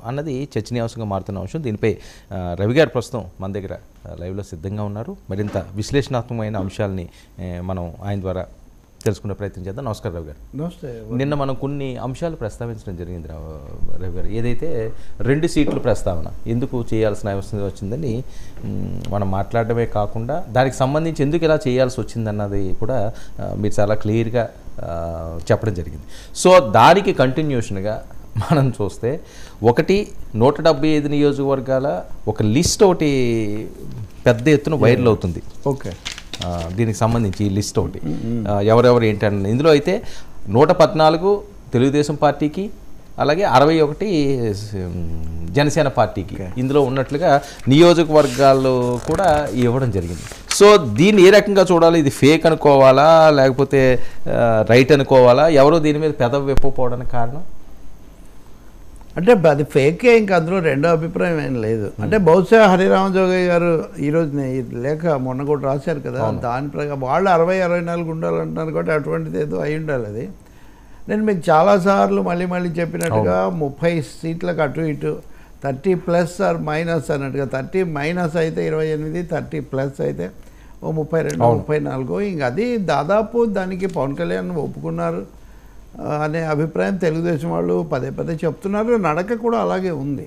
అన్నది చర్చనీయాంశంగా మారుతున్న అంశం. దీనిపై రవి గారు ప్రస్తుతం మన దగ్గర లైవ్లో సిద్ధంగా ఉన్నారు. మరింత విశ్లేషణాత్మకమైన అంశాలని మనం ఆయన ద్వారా తెలుసుకునే ప్రయత్నం చేద్దాం. నమస్కారం రవి గారు. నమస్తే. నిన్న మనం కొన్ని అంశాలు ప్రస్తావించడం జరిగింది రవి గారు. ఏదైతే 2 సీట్లు ప్రస్తావన ఎందుకు చేయాల్సిన అవసరం వచ్చిందని మనం మాట్లాడడమే కాకుండా దానికి సంబంధించి ఎందుకు ఇలా చేయాల్సి వచ్చిందన్నది కూడా మీరు చాలా క్లియర్గా చెప్పడం జరిగింది. సో దానికి కంటిన్యూషన్గా మనం చూస్తే 175 నియోజకవర్గాల ఒక లిస్ట్ ఒకటి పెద్ద ఎత్తున వైరల్ అవుతుంది. ఓకే, దీనికి సంబంధించి ఈ లిస్ట్ ఒకటి ఎవరెవరు ఏంటంటే ఇందులో అయితే 114 తెలుగుదేశం పార్టీకి, అలాగే 61 జనసేన పార్టీకి ఇందులో ఉన్నట్లుగా నియోజకవర్గాలు కూడా ఇవ్వడం జరిగింది. సో దీన్ని ఏ రకంగా చూడాలి? ఇది ఫేక్ అనుకోవాలా లేకపోతే రైట్ అనుకోవాలా? ఎవరో దీని మీద పెదవి విప్పకపోవడానికి కారణం అంటే అది ఫేకే, ఇంకా అందులో రెండో అభిప్రాయం ఏం లేదు. అంటే బహుశా హరిరామ జోగయ్య గారు ఈరోజు లేఖ మొన్న కూడా రాశారు కదా, దాని ప్రకారం వాళ్ళు 60-64 ఉండాలంటున్నారు కాబట్టి అటువంటిది ఏదో అయి ఉండాలి. అది నేను మీకు చాలాసార్లు మళ్ళీ చెప్పినట్టుగా 30 సీట్లకు అటు ఇటు 30+ or - అన్నట్టుగా 30- అయితే 28, 30+ అయితే 32, 34. ఇంక అది దాదాపు దానికి పవన్ కళ్యాణ్ ఒప్పుకున్నారు అనే అభిప్రాయం తెలుగుదేశం వాళ్ళు పదే చెప్తున్నారు. నడక కూడా అలాగే ఉంది.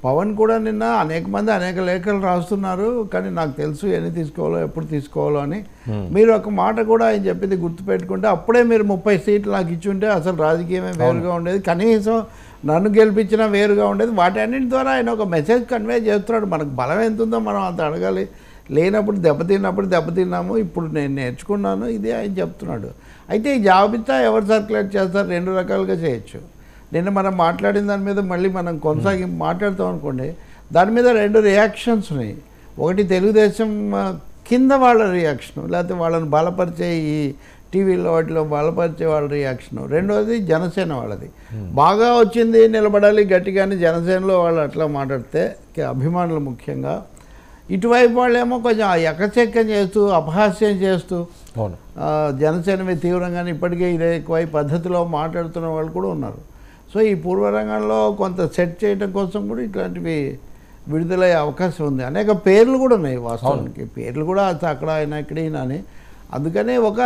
పవన్ కూడా నిన్న అనేక మంది అనేక లేఖలు రాస్తున్నారు, కానీ నాకు తెలుసు ఎన్ని తీసుకోవాలో ఎప్పుడు తీసుకోవాలో అని. మీరు ఒక మాట కూడా ఆయన చెప్పింది గుర్తుపెట్టుకుంటే, అప్పుడే మీరు 30 సీట్లు నాకు ఇచ్చుంటే అసలు రాజకీయమే వేరుగా ఉండేది, కనీసం నన్ను గెలిపించినా వేరుగా ఉండేది. వాటి అన్నింటి ద్వారా ఆయన ఒక మెసేజ్ కన్వే చేస్తున్నాడు. మనకు బలం ఎంత ఉందో మనం అంత అడగాలి. లేనప్పుడు దెబ్బతిన్నాము, ఇప్పుడు నేను నేర్చుకున్నాను, ఇది ఆయన చెప్తున్నాడు. అయితే ఈ జాబితా ఎవరు సర్క్యులేట్ చేస్తారు? 2 రకాలుగా చేయొచ్చు. నిన్న మనం మాట్లాడిన దాని మీద మళ్ళీ మనం కొనసాగి మాట్లాడతాం అనుకోండి, దాని మీద 2 రియాక్షన్స్ ఉన్నాయి. ఒకటి తెలుగుదేశం కింద వాళ్ళ రియాక్షను, లేకపోతే వాళ్ళని బలపరిచే ఈ టీవీలో వాటిలో బలపరిచే వాళ్ళ రియాక్షను. రెండోది జనసేన వాళ్ళది. బాగా వచ్చింది, నిలబడాలి గట్టిగాని జనసేనలో వాళ్ళు అట్లా మాట్లాడితే అభిమానులు ముఖ్యంగా, ఇటువైపు వాళ్ళేమో కొంచెం ఎకచెక్కం చేస్తూ అపహాస్యం చేస్తూ జనసేన మీద తీవ్రంగానే ఇప్పటికే ఇదే ఎక్కువ పద్ధతిలో మాట్లాడుతున్న వాళ్ళు కూడా ఉన్నారు. సో ఈ పూర్వరంగంలో కొంత సెట్ చేయడం కోసం కూడా ఇట్లాంటివి విడుదలయ్యే అవకాశం ఉంది. అనేక పేర్లు కూడా ఉన్నాయి, వాస్తవానికి పేర్లు కూడా అక్కడ ఆయన ఇక్కడ అని. అందుకనే ఒక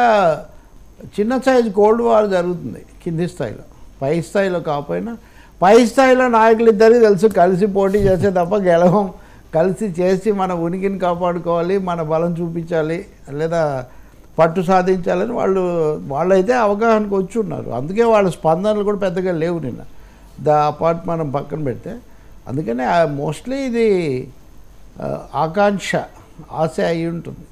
చిన్న సైజు కోల్డ్ వార్ జరుగుతుంది కింది స్థాయిలో. పై స్థాయిలో కాకపోయినా పై స్థాయిలో నాయకులు ఇద్దరికి తెలుసు, కలిసి పోటీ చేసే తప్ప గెలవం, కలిసి చేసి మన ఉనికిని కాపాడుకోవాలి, మన బలం చూపించాలి లేదా పట్టు సాధించాలని వాళ్ళైతే అవగాహనకు వచ్చి ఉన్నారు. అందుకే వాళ్ళ స్పందనలు కూడా పెద్దగా లేవు నిన్న. పార్ట్ మనం పక్కన పెడితే. అందుకనే మోస్ట్లీ ఇది ఆశ అయి ఉంటుంది,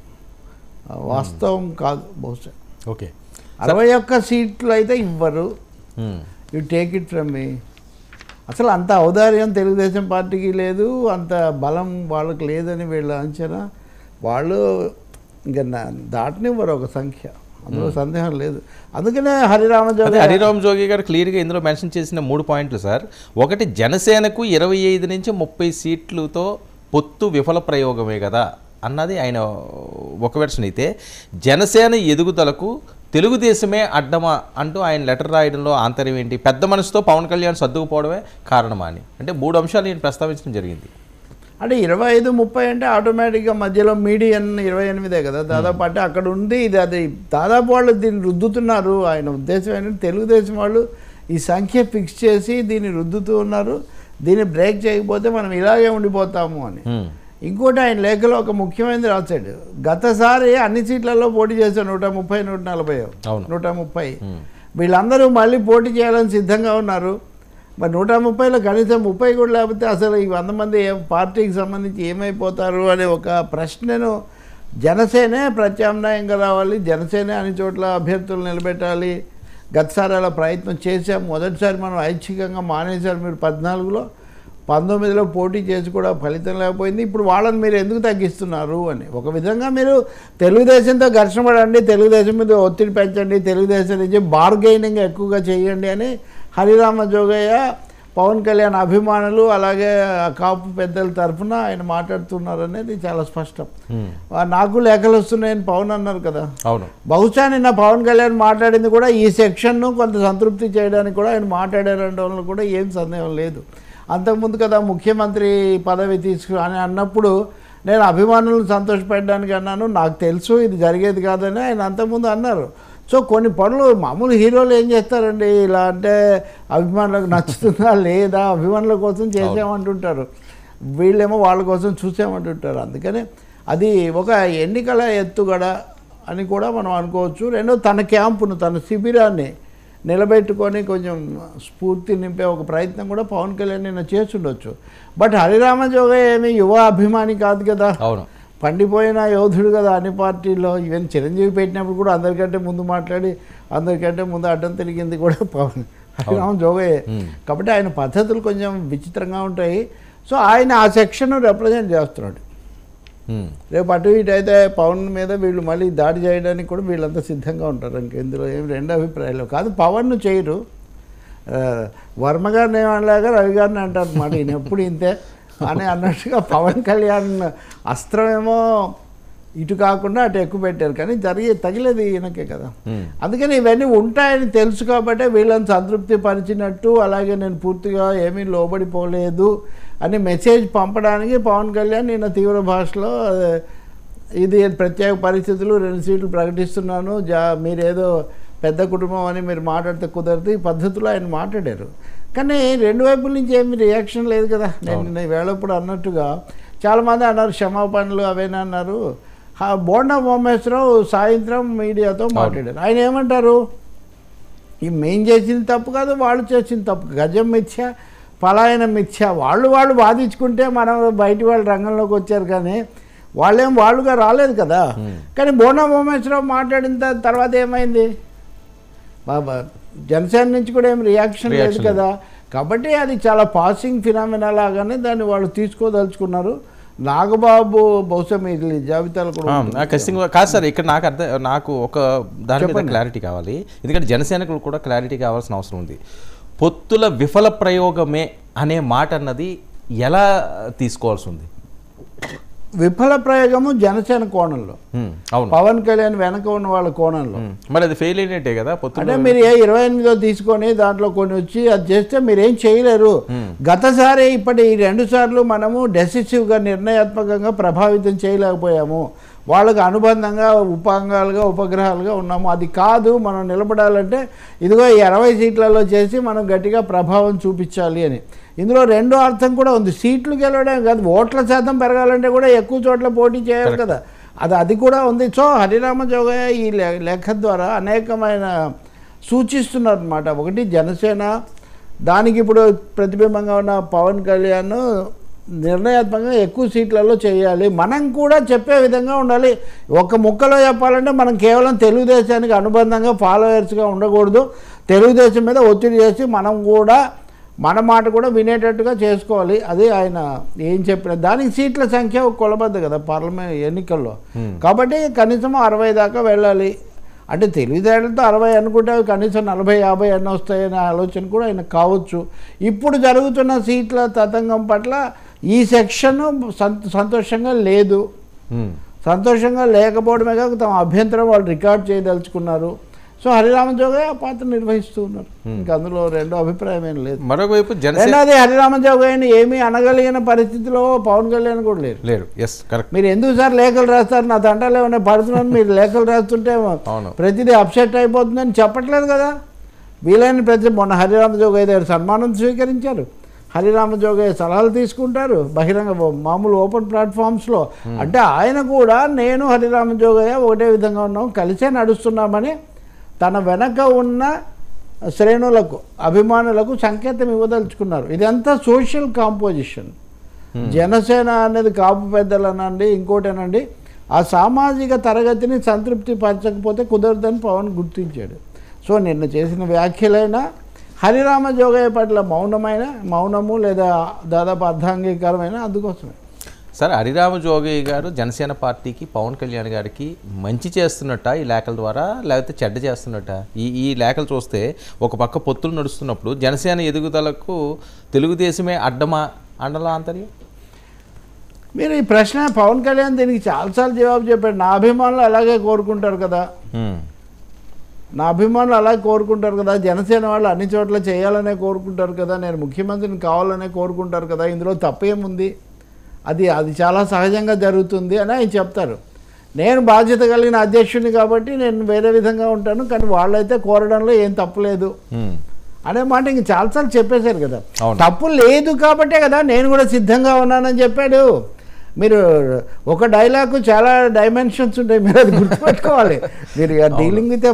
వాస్తవం కాదు బహుశా. ఓకే, 61 సీట్లు అయితే ఇవ్వరు, యు టేక్ ఇట్ ఫ్రమ్ మీ. అసలు అంత ఔదార్యం తెలుగుదేశం పార్టీకి లేదు, అంత బలం వాళ్ళకి లేదని వీళ్ళ అంచనా. వాళ్ళు ఇంకా దాటనివ్వరు ఒక సంఖ్య, అందులో సందేహం లేదు. అందుకనే హరిరామ జోగి గారు క్లియర్గా ఇందులో మెన్షన్ చేసిన 3 పాయింట్లు సార్. ఒకటి, జనసేనకు 25 నుంచి 30 సీట్లతో పొత్తు విఫల ప్రయోగమే కదా అన్నది ఆయన ఒక వెర్షన్ అయితే, జనసేన ఎదుగుదలకు తెలుగుదేశమే అడ్డమా అంటూ ఆయన లెటర్ రాయడంలో ఆంతర్యం ఏంటి? పెద్ద మనసుతో పవన్ కళ్యాణ్ సర్దుకుపోవడమే కారణమా అని అంటే 3 అంశాలు నేను ప్రస్తావించడం జరిగింది. అంటే 25-30 అంటే ఆటోమేటిక్గా మధ్యలో మీడియన్ 28 కదా దాదాపు. అంటే అక్కడ ఉంది ఇది, అది దాదాపు వాళ్ళు దీన్ని రుద్దుతున్నారు. ఆయన ఉద్దేశం ఏంటంటే తెలుగుదేశం వాళ్ళు ఈ సంఖ్య ఫిక్స్ చేసి దీన్ని రుద్దుతూ ఉన్నారు, దీన్ని బ్రేక్ చేయకపోతే మనం ఇలాగే ఉండిపోతాము అని. ఇంకోటి ఆయన లేఖలో ఒక ముఖ్యమైనది రాశాడు. గతసారి అన్ని సీట్లలో పోటీ చేశారు, 130, 140, 130. వీళ్ళందరూ మళ్ళీ పోటీ చేయాలని సిద్ధంగా ఉన్నారు. మరి 130లో కనీసం 30 కూడా లేకపోతే అసలు ఈ 100 మంది పార్టీకి సంబంధించి ఏమైపోతారు అనే ఒక ప్రశ్నను జనసేనే ప్రత్యామ్నాయంగా రావాలి, జనసేనే అన్ని చోట్ల అభ్యర్థులు నిలబెట్టాలి. గతసారి అలా ప్రయత్నం చేశాం, మొదటిసారి మనం ఐచ్ఛికంగా మానేశారు మీరు 14లో, 19లో పోటీ చేసి కూడా ఫలితం లేకపోయింది. ఇప్పుడు వాళ్ళని మీరు ఎందుకు తగ్గిస్తున్నారు అని. ఒక విధంగా మీరు తెలుగుదేశంతో ఘర్షణ పడండి, తెలుగుదేశం మీద ఒత్తిడి పెంచండి, తెలుగుదేశం నుంచి బార్గెయినింగ్ ఎక్కువగా చేయండి అని హరిరామ జోగయ్య పవన్ కళ్యాణ్ అభిమానులు అలాగే కాపు పెద్దల తరఫున ఆయన మాట్లాడుతున్నారు అనేది చాలా స్పష్టం. నాకు లేఖలు వస్తున్నాయని పవన్ అన్నారు కదా, అవును. బహుశా నిన్న పవన్ కళ్యాణ్ మాట్లాడింది కూడా ఈ సెక్షన్ను కొంత సంతృప్తి చేయడానికి కూడా ఆయన మాట్లాడారనడంలో కూడా ఏం సందేహం లేదు. అంతకుముందు కదా ముఖ్యమంత్రి పదవి అని అన్నప్పుడు నేను అభిమానులను సంతోషపెట్టడానికి అన్నాను, నాకు తెలుసు ఇది జరిగేది కాదని ఆయన అంతకుముందు అన్నారు. సో కొన్ని పనులు మామూలు హీరోలు ఏం చేస్తారండి, ఇలా అంటే అభిమానులకు నచ్చుతుందా లేదా, అభిమానుల కోసం చేసామంటుంటారు, వీళ్ళేమో వాళ్ళ కోసం చూసామంటుంటారు. అందుకని అది ఒక ఎన్నికల ఎత్తుగడ అని కూడా మనం అనుకోవచ్చు. రెండో తన క్యాంపును, తన శిబిరాన్ని నిలబెట్టుకొని కొంచెం స్ఫూర్తి నింపే ఒక ప్రయత్నం కూడా పవన్ కళ్యాణ్ నిన్న చేస్తుండొచ్చు. బట్ హరిరామ జోగయ్య ఏమి యువ అభిమాని కాదు కదా, అవును, పండిపోయిన యోధుడు కదా అన్ని పార్టీల్లో. ఈవెన్ చిరంజీవి పెట్టినప్పుడు కూడా అందరికంటే ముందు మాట్లాడి అందరికంటే ముందు అడ్డం తిరిగింది కూడా పవన్ హరిరామ జోగయ్య. కాబట్టి ఆయన పద్ధతులు కొంచెం విచిత్రంగా ఉంటాయి. సో ఆయన ఆ సెక్షన్ రిప్రజెంట్ చేస్తున్నాడు. రేపు అటు ఇటు అయితే పవన్ మీద వీళ్ళు మళ్ళీ దాడి చేయడానికి కూడా వీళ్ళంతా సిద్ధంగా ఉంటారు. ఇందులో ఏం రెండు అభిప్రాయాలు కాదు. పవన్ను చేయరు, వర్మ గారిని ఏమనలాగా రవి గారిని అంటారు అన్నమాట. ఈయన ఎప్పుడు ఇంతే అని అన్నట్టుగా పవన్ కళ్యాణ్ అస్త్రమేమో ఇటు కాకుండా అటు ఎక్కువ పెట్టారు, కానీ తగిలేది ఈయనకే కదా. అందుకని ఇవన్నీ ఉంటాయని తెలుసు కాబట్టి వీళ్ళని సంతృప్తి పరిచినట్టు, అలాగే నేను పూర్తిగా ఏమీ లోబడిపోలేదు అని మెసేజ్ పంపడానికి పవన్ కళ్యాణ్ నిన్న తీవ్ర భాషలో ఇది ప్రత్యేక పరిస్థితులు 2 సీట్లు ప్రకటిస్తున్నాను, మీరేదో పెద్ద కుటుంబం అని మీరు మాట్లాడితే కుదరదు, ఈ పద్ధతిలో ఆయన మాట్లాడారు. కానీ రెండు వైపుల నుంచి ఏమి రియాక్షన్ లేదు కదా. నేను వేళప్పుడు అన్నట్టుగా చాలామంది అన్నారు క్షమాపణలు అవేనా అన్నారు. బోండా ఉమేశ్వరరావు సాయంత్రం మీడియాతో మాట్లాడారు. ఆయన ఏమంటారు, ఈ మేము చేసింది తప్పు కాదు, వాళ్ళు చేసింది తప్పు, గజం మిథ్య పలాయనం మిథ్య, వాళ్ళు వాదించుకుంటే మనం బయటి వాళ్ళు రంగంలోకి వచ్చారు, కానీ వాళ్ళుగా రాలేదు కదా. కానీ బోండా ఉమేశ్వరరావు మాట్లాడిన తర్వాత ఏమైంది, బాబా జనసేన నుంచి కూడా ఏం రియాక్షన్ లేదు కదా. కాబట్టి అది చాలా పాసింగ్ ఫినామినా లాగానే దాన్ని వాళ్ళు తీసుకోదలుచుకున్నారు. నాగబాబు బహుశా మీరు జాబితాలు కూడా ఖచ్చితంగా కాదు సార్. ఇక్కడ నాకు ఒక దాని మీద క్లారిటీ కావాలి, ఎందుకంటే జనసేనకు కూడా క్లారిటీ కావాల్సిన అవసరం ఉంది. పొత్తుల విఫల ప్రయోగమే అనే మాట అన్నది ఎలా తీసుకోవాల్సి ఉంది? విఫల ప్రయోగము జనసేన కోణంలో, పవన్ కళ్యాణ్ వెనక ఉన్న వాళ్ళ కోణంలో. మరి అది ఫెయిల్ అయినట్టే కదా. అంటే మీరు 28దో తీసుకొని దాంట్లో కొన్ని వచ్చి అది చేస్తే మీరేం చేయలేరు. గతసారి ఇప్పటి 2 సార్లు మనము డెసిసివ్గా నిర్ణయాత్మకంగా ప్రభావితం చేయలేకపోయాము, వాళ్ళకు అనుబంధంగా ఉపాంగాలుగా ఉపగ్రహాలుగా ఉన్నాము. అది కాదు, మనం నిలబడాలంటే ఇదిగో 20 సీట్లలో చేసి మనం గట్టిగా ప్రభావం చూపించాలి అని. ఇందులో రెండో అర్థం కూడా ఉంది, సీట్లు గెలవడం కాదు, ఓట్ల శాతం పెరగాలంటే కూడా ఎక్కువ చోట్ల పోటీ చేయాలి కదా, అది కూడా ఉంది. సో హరిరామ జోగయ్య ఈ లేఖ ద్వారా అనేకమైన సూచిస్తున్నారు అన్నమాట. ఒకటి జనసేన, దానికి ఇప్పుడు ప్రతిబింబంగా ఉన్న పవన్ కళ్యాణ్ నిర్ణయాత్మకంగా ఎక్కువ సీట్లలో చేయాలి, మనం కూడా చెప్పే విధంగా ఉండాలి. ఒక ముక్కలో చెప్పాలంటే మనం కేవలం తెలుగుదేశానికి అనుబంధంగా ఫాలోయర్స్గా ఉండకూడదు, తెలుగుదేశం మీద ఒత్తిడి చేసి మనం కూడా మన మాట కూడా వినేటట్టుగా చేసుకోవాలి. అది ఆయన ఏం చెప్పిన దానికి సీట్ల సంఖ్య కొలబద్దు కదా పార్లమెంట్ ఎన్నికల్లో. కాబట్టి కనీసం 60 దాకా వెళ్ళాలి. అంటే తెలివితేటలతో 60 అనుకుంటే కనీసం 40-50 అన్న వస్తాయనే ఆలోచన కూడా ఆయన కావచ్చు. ఇప్పుడు జరుగుతున్న సీట్ల తతంగం పట్ల ఈ సెక్షన్ సంతోషంగా లేదు. సంతోషంగా లేకపోవడమే కాక తమ అభ్యంతరం వాళ్ళు రికార్డ్ చేయదలుచుకున్నారు. సో హరిరామ జోగయ్య పాత్ర నిర్వహిస్తూ ఉన్నారు, ఇంకా అందులో రెండో అభిప్రాయం ఏం లేదు. మరోవైపు రెండోది హరిరామ జోగయ్యని ఏమీ అనగలిగిన పరిస్థితిలో పవన్ కళ్యాణ్ కూడా లేరు. మీరు ఎందుకు సార్ లేఖలు రాస్తారు, నా తంటాలు ఏమైనా పడుతున్నాను, మీరు లేఖలు రాస్తుంటే ప్రతిదీ అప్సెట్ అయిపోతుందని చెప్పట్లేదు కదా. వీలైన మొన్న హరిరామ జోగయ్య దగ్గర సన్మానం స్వీకరించారు, హరిరామ జోగయ్య సలహాలు తీసుకుంటారు బహిరంగ మామూలు ఓపెన్ ప్లాట్ఫామ్స్లో. అంటే ఆయన కూడా నేను హరిరామ జోగయ్య ఒకటే విధంగా ఉన్నాం, కలిసే నడుస్తున్నామని తన వెనక ఉన్న శ్రేణులకు అభిమానులకు సంకేతం ఇవ్వదలుచుకున్నారు. ఇదంతా సోషల్ కాంపోజిషన్. జనసేన అనేది కాపు పెద్దలనండి ఇంకోటేనండి, ఆ సామాజిక తరగతిని సంతృప్తి పరచకపోతే కుదరదని పవన్ గుర్తించాడు. సో నిన్న చేసిన వ్యాఖ్యలైనా హరిరామ జోగయ్య పట్ల మౌనము లేదా దాదాపు అర్ధాంగీకారమైన అందుకోసమే. సార్ హరిరామ జోగయ్య గారు జనసేన పార్టీకి పవన్ కళ్యాణ్ గారికి మంచి చేస్తున్నట్ట ఈ లేఖల ద్వారా, లేకపోతే చెడ్డ చేస్తున్నట్ట? ఈ లేఖలు చూస్తే ఒక పక్క పొత్తులు నడుస్తున్నప్పుడు జనసేన ఎదుగుదలకు తెలుగుదేశమే అండలా అంతర్యం. మీరు ఈ ప్రశ్న పవన్ కళ్యాణ్ దీనికి చాలాసార్లు జవాబు చెప్పాడు. నా అభిమానులు అలాగే కోరుకుంటారు కదా, నా అభిమానులు అలా కోరుకుంటారు కదా, జనసేన వాళ్ళు అన్ని చోట్ల చేయాలనే కోరుకుంటారు కదా, నేను ముఖ్యమంత్రిని కావాలనే కోరుకుంటారు కదా, ఇందులో తప్పేముంది, అది చాలా సహజంగా జరుగుతుంది అని ఆయన చెప్తారు. నేను బాధ్యత కలిగిన అధ్యక్షుడిని కాబట్టి నేను వేరే విధంగా ఉంటాను, కానీ వాళ్ళైతే కోరడంలో ఏం తప్పులేదు అనే మాట ఇంక చాలాసార్లు చెప్పేశారు కదా. తప్పు లేదు కాబట్టే కదా నేను కూడా సిద్ధంగా ఉన్నానని చెప్పాడు. మీరు ఒక డైలాగ్ చాలా డైమెన్షన్స్ ఉంటాయి, మీరు అది గుర్తుపెట్టుకోవాలి. మీరు డీలింగ్ విత్